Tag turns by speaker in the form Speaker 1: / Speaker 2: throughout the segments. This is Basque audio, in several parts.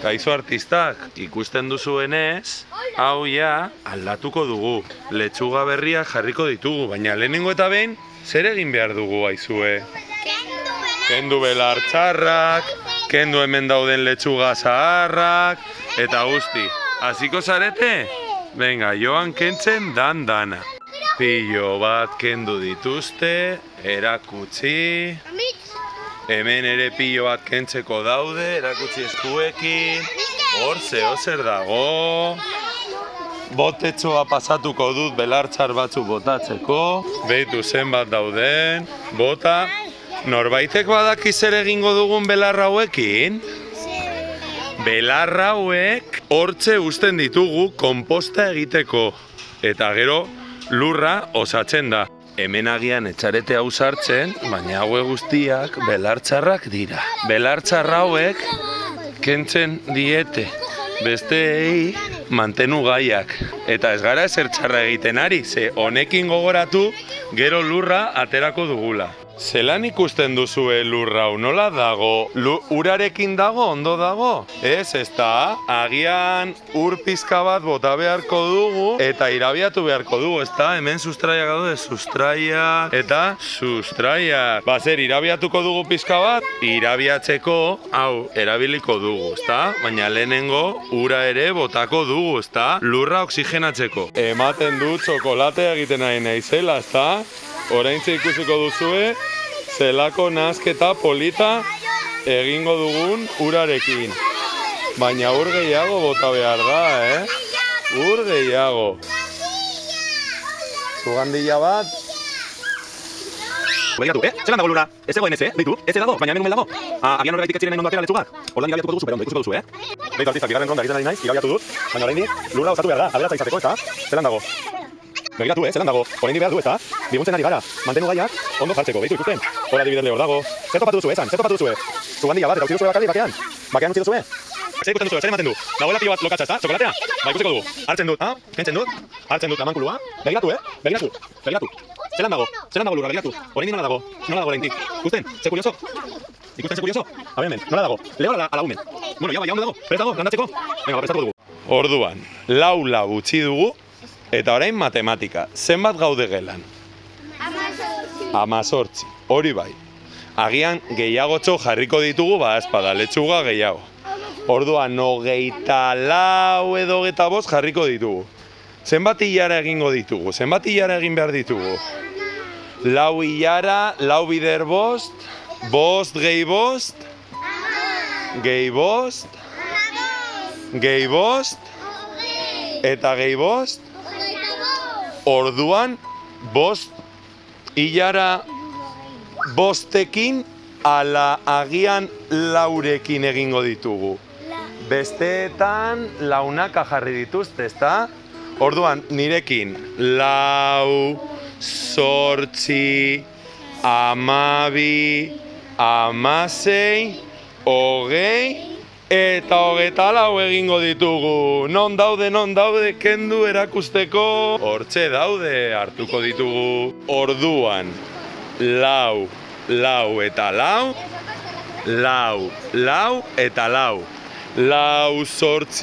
Speaker 1: Kaixo artistak, ikusten duzuenez, hau ja aldatuko dugu. Letxuga berriak jarriko ditugu, baina lehenengo eta behin, zer egin behar dugu aizue? Kendu belar txarrak, kendu hemen dauden letxuga zaharrak, eta guzti. Hasiko zarete? Venga, joan kentzen dana. Pilo bat kendu dituzte, erakutsi. Hemen ere pilo bat kentzeko daude, erakutsi eskuekin. Hor zer dago. Botetxoa pasatuko dut belartxar batzuk botatzeko. Behitu zenbat dauden. Bota. Norbaitek badaki zer egingo dugun belarra hauekin? Belarra hauek hortxe uzten ditugu konposta egiteko. Eta gero lurra osatzen da. Hemen agian etxarete hau sartzen, baina haue guztiak belartxarrak dira. Belartxarra hauek kentzen diete, besteei mantenu gaiak. Eta ez gara ezer txarra egiten ari, ze honekin gogoratu gero lurra aterako dugula. Zelan ikusten duzue lurra hau, nola dago? Urarekin dago, ondo dago? Ez da, agian ur pizka bat bota beharko dugu eta irabiatu beharko dugu, ezta? Hemen sustraiak daude, sustraiak eta sustraiak. Zer, irabiatuko dugu pizka bat, irabiatzeko hau erabiliko dugu, ezta? Baina lehenengo ura ere botako dugu, ezta? Lurra oxigenatzeko. Ematen du txokolatea egiten nahi naizela, ezta? Oraintxe ikusiko duzue, zelako nahasketa polita egingo dugun urarekin. Baina ur gehiago bota behar da, Ur gehiago. Zugandilla bat.
Speaker 2: Begiratu, zelan dago lurra? Ez zegoen ez, Beitu, ez dago, baina hemen dago. Agian horregaitik ez ziren ondo atera letxugak. Ordan irabiatuko dugu superondo, ikusiko duzu, Beitu artistak, bigarren ronda egiten ari naiz, irabiatu dut, baina oraindik lurra osatu behar da, aberatza izateko, ezta? Zelan dago? Begiratu, zelan dago, oraindik behar du, ezta? Diguntzen ari gara, mantenu gaiak ondo jartzeko, Beitu ikusten. Hor adibidez lehor dago. Zer topatu duzu, zer topatu duzu? Zugandilla bat, eta utzi duzu bakarrik bakean? Bakean utzi duzu, Zer ikusten duzu, zer ematen du? Dagoela pilo bat lokatza, ezta? Txokolatea? Ba, ikusiko dugu. Hartzen dut, kentzen dut lamankulua. Begiratu, begiratu. Zelan dago lurra, begiratu. Oraindik nola dago oraindik. Ikusten, ze kurioso. A hemen, nola dago? Lehor ala umen. Bueno, ja ondo dago. Prest dago, landatzeko. Venga, prestatuko dugu.
Speaker 1: Orduan, lau utzi dugu, eta orain matematika. Zenbat gaude gelan? 18. Hori bai. Agian gehiagotxo jarriko ditugu, espada, letxuga gehiago. Orduan, 24 edo 25 jarriko ditugu. Zenbat hilara egingo ditugu? Zenbat hilara egin behar ditugu? 4 hilara, 4 bider 5, 5 gehi 5, gehi 5, gehi 5, eta gehi 5. Orduan, 5 hilara 5ekin ala agian 4ekin egingo ditugu. Besteetan launaka jarri dituzte, ezta? Orduan, nirekin 4, 8, 12, 16, 20 eta 24 egingo ditugu. Non daude, kendu erakusteko. Hortxe daude, hartuko ditugu. Orduan, 4, 4 eta 4, 4, 4 eta 4. 4, 8,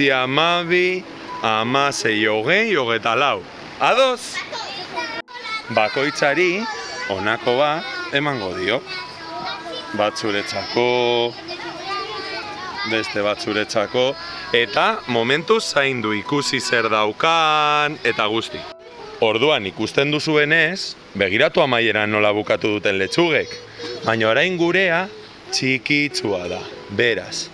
Speaker 1: 12, 16, 20, 24. Ados? Bakoitzari, honako bat emango dio. Bat zuretzako, beste bat zuretzako, eta momentuz zaindu ikusi zer daukan, eta guzti. Orduan ikusten duzuenez, begiratu amaieran nola bukatu duten letxugek, baina orain gurea txikitsua da, beraz.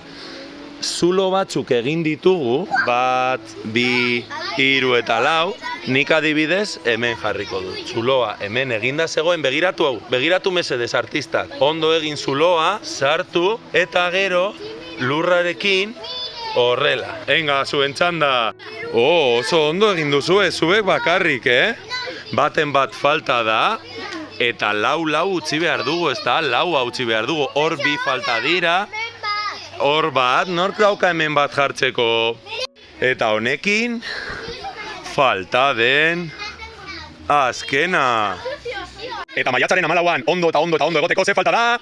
Speaker 1: Zulo batzuk egin ditugu, 1, 2, 3 eta 4, nik adibidez hemen jarriko dut. Zuloa hemen eginda zegoen, begiratu hau, begiratu mesedez artistak. Ondo egin zuloa, sartu eta gero lurrarekin horrela. Enga, zuen txanda. Oso ondo egin duzue, zuek bakarrik, Baten bat falta da, eta 4 utzi behar dugu, ezta? 4 utzi behar dugu, hor 2 falta dira. Hor bat, nork dauka hemen bat jartzeko. Eta honekin, falta den azkena. Eta maiatzaren 14an ondo egoteko ze falta da?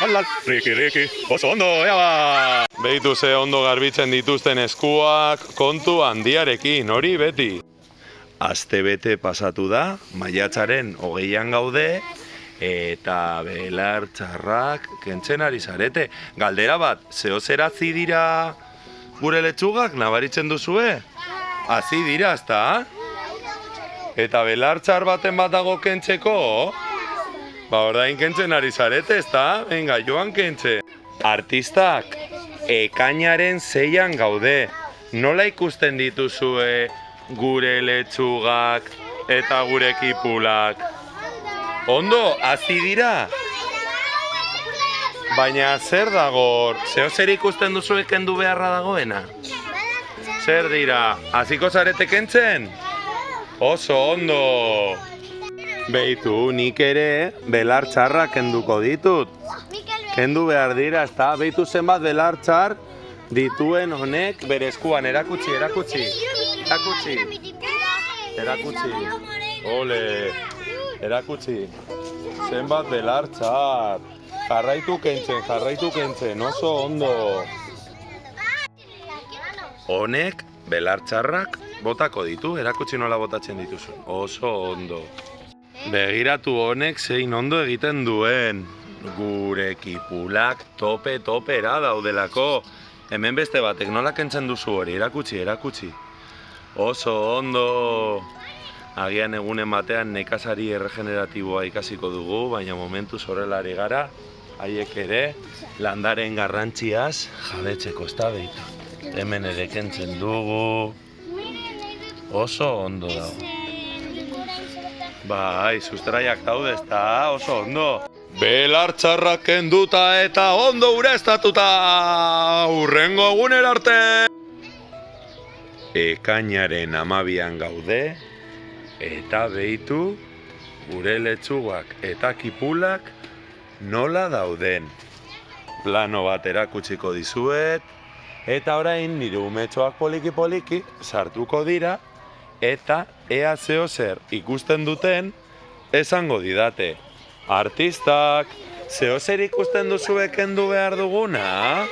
Speaker 2: Alal, riki, oso ondo, ea ba!
Speaker 1: Behitu ze ondo garbitzen dituzten eskuak kontu handiarekin, hori beti. Astebete pasatu da, maiatzaren 20an gaude, eta belar txarrak kentzen ari zarete. Galdera bat, zehozer hazi dira gure letxugak, nabaritzen duzue? Hazi dira, ezta? Eta belar txar baten bat dago kentzeko? Ba, orain kentzen ari zarete, ezta? Venga, joan kentze. Artistak, ekainaren 6an gaude. Nola ikusten dituzue gure letxugak eta gure kipulak? Ondo, hazi dira? Baina zer dago? Zer ikusten duzu kendu beharra dagoena? Zer dira? Hasiko zarete kentzen? Oso ondo! Beitu, nik ere belar txarrak kenduko ditut. Kendu behar dira, ezta? Beitu zenbat belar txar dituen honek bere eskuan. Erakutsi. Ole! Erakutsi. Zenbat belar txar. Jarraitu kentzen, oso ondo. Honek belar txarrak botako ditu, erakutsi nola botatzen dituzu. Oso ondo. Begiratu honek zein ondo egiten duen. Gure kipulak tope-topera daudelako. Hemen beste batek nola kentzen duzu hori, erakutsi. Oso ondo. Agian egunen batean nekazari erregeneratiboa ikasiko dugu, baina momentuz horrelari gara, haiek ere landaren garrantziaz jabetzeko, ezta Beitu. Hemen ere kentzen dugu. Oso ondo dago. Bai, sustraiak daude, ezta? Oso ondo. Belar txarrak kenduta eta ondo ureztatuta! Hurrengo egunera arte! Ekainaren 12an gaude, eta Beitu gure letxugak eta kipulak nola dauden. Plano bat erakutsiko dizuet, eta orain nire umetxoak poliki sartuko dira, eta ea zehozer ikusten duten esango didate. Artistak, zehozer ikusten duzue kendu behar duguna?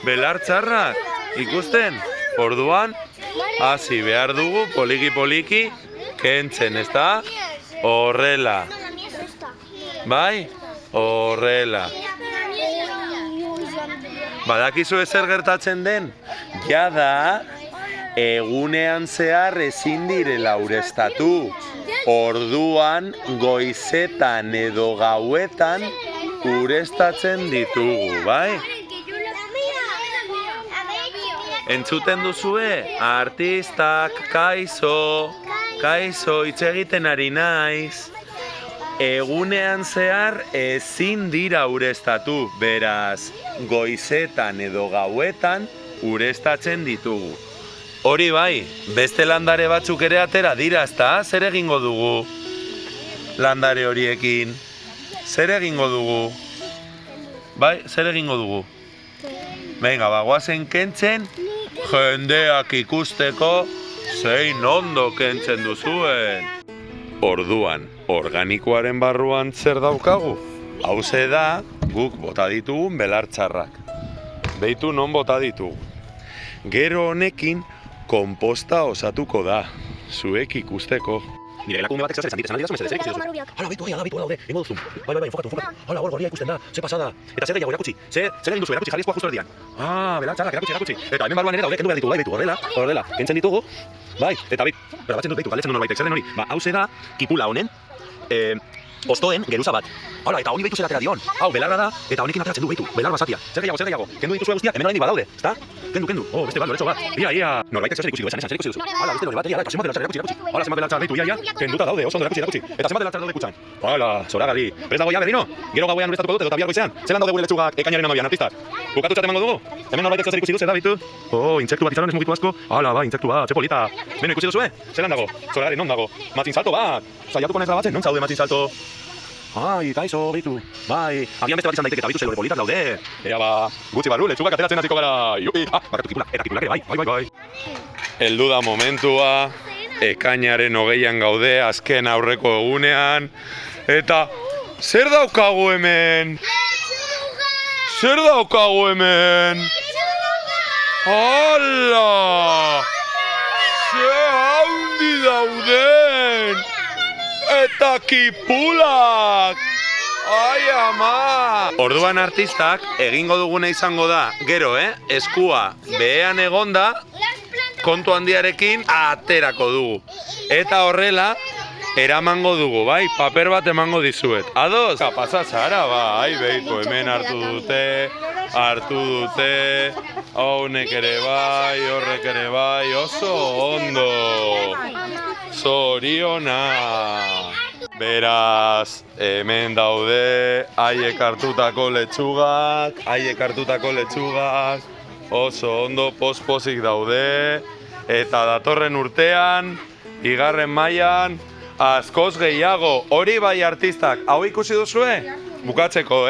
Speaker 1: Belar txarrak, ikusten? Orduan, hasi behar dugu poliki kentzen, ezta? Horrela. Bai? Horrela. Badakizu ezer gertatzen den? Jada, egunean zehar ezin direla ureztatu. Orduan, goizetan edo gauetan ureztatzen ditugu, bai? Entzuten duzue? Artistak, kaixo, hitz egiten ari naiz. Egunean zehar ezin dira ureztatu, beraz, goizetan edo gauetan ureztatzen ditugu. Hori bai, beste landare batzuk ere atera dira, ezta? Zer egingo dugu landare horiekin? Zer egingo dugu? Bai, zer egingo dugu? Venga, bagoazen kentzen, jendeak ikusteko zein ondo kentzen duzuen. Orduan, organikoaren barruan zer daukagu? Hauze da, guk bota ditugun belar txarrak. Beitu non bota ditugu. Gero honekin, konposta osatuko da, zuek ikusteko.
Speaker 2: Nire elakunde batek esan aldira zu mesedez, ikusi duzu. Hala, Beitu, daude, ingo duzu. Bai, enfokatu. Hala, gorria ikusten da, ze pasada. Eta zer gehiago erakutsi, zer egin duzu, erakutsi jarri eskuak justu erdian. Belar txarrak, erakutsi. Eta hemen barruan ere daude, kendu behar ditu, bai, Beitu, horrela, kentzen ditugu. Bai, eta grabatzen dut Beitu, galdetzen du norbaitek, zer den hori? Hauze da, kipula honen, ostoen geruza bat. Hala, eta honi Beitu zer atera dion. Hau, belarra da, eta honekin ateratzen du Beitu, belar basatia. Zer gehiago, kendu dituzue guztiak, hemen oraindik badaude, ezta? Kendu. Beste bat, loretxo bat. Ia. Norbaitek zer ikusi du, zer ikusi duzu. Hala, beste bat, eta zenbat belar txar erakutsi. Hala, zenbat belar txar Beitu, ia. Kenduta daude, oso ondo erakutsi. Eta zenbat belar txar daude kutxan. Hala, zoragarri. Prest dago ja berriro? Gero gauean ureztatuko dut edo bihar goizean. Zelan daude gure letxugak ekainaren 12an, artistak? Bukatu txat emango dugu? Hemen norbaitek zer ikusi du, zer da Beitu? Intsektu bat itxaron ez mugitu asko. Hala, bai, intsektu bat, ze polita. Beno ikusi duzue? Zelan dago? Zoragarri, non dago? Matzin salto bat. Saiatuko naiz grabatzen, non zaude matzin salto? Ai, kaixo, Beitu. Bai, agian beste bat izan daiteke eta Beitu zelore politak daude. Ea ba, gutxi barru, letxugak ateratzen hasiko gara. Jupi! Barkatu kipulak, eta kipulak ere, bai. Heldu da momentua, ekainaren 20an gaude, azken aurreko egunean. Eta, zer daukagu hemen?
Speaker 1: zer daukagu hemen? Hala! Ze handi dauden! Eta kipulak! Ai ama! Orduan artistak egingo duguna izango da, gero, eskua behean egonda, kontu handiarekin aterako dugu. Eta horrela, eramango dugu, bai? Paper bat emango dizuet. Ados? Pasatzara, bai, behitu, hemen hartu dute, honek ere bai, horrek ere bai, oso ondo. Zoriona. Beraz, hemen daude, haiek hartutako letxugak, oso ondo pospozik daude, eta datorren urtean, bigarren mailan, askoz gehiago, hori bai artistak, hau ikusi duzue? Bukatzeko,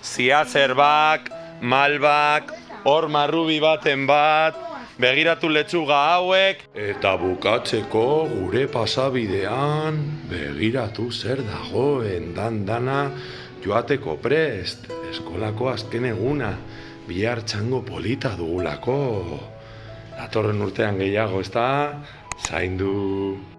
Speaker 1: ziazerbak, malbak, hor marrubi baten bat, begiratu letxuga hauek. Eta bukatzeko gure pasabidean, begiratu zer dagoen dana joateko prest. Eskolako azken eguna, bihar txango polita dugulako. Datorren urtean gehiago, ezta? Zaindu.